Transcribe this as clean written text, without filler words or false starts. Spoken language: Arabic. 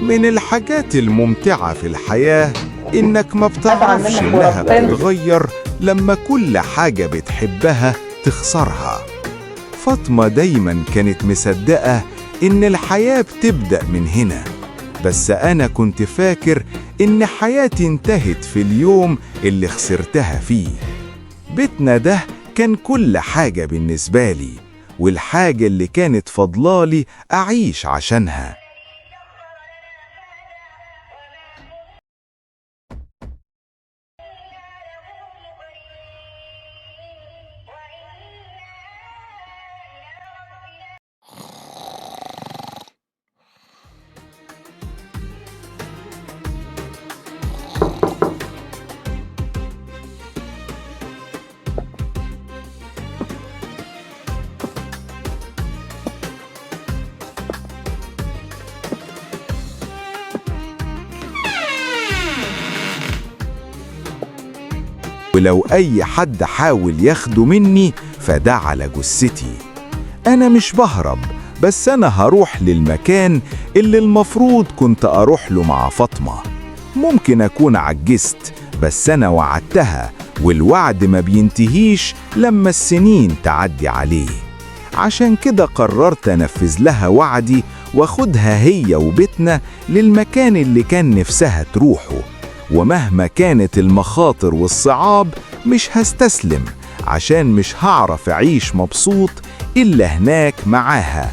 من الحاجات الممتعة في الحياة إنك ما بتعرفش إنها بتتغير لما كل حاجة بتحبها تخسرها. فاطمة دايما كانت مصدقة إن الحياة بتبدأ من هنا، بس أنا كنت فاكر إن حياتي انتهت في اليوم اللي خسرتها فيه. بيتنا ده كان كل حاجة بالنسبة لي، والحاجة اللي كانت فضلالي أعيش عشانها. ولو أي حد حاول ياخده مني فده على جثتي. أنا مش بهرب، بس أنا هروح للمكان اللي المفروض كنت أروح له مع فاطمة. ممكن أكون عجزت، بس أنا وعدتها، والوعد ما بينتهيش لما السنين تعدي عليه. عشان كده قررت أنفذ لها وعدي واخدها هي وبيتنا للمكان اللي كان نفسها تروحه. ومهما كانت المخاطر والصعاب مش هستسلم، عشان مش هعرف أعيش مبسوط إلا هناك معاها.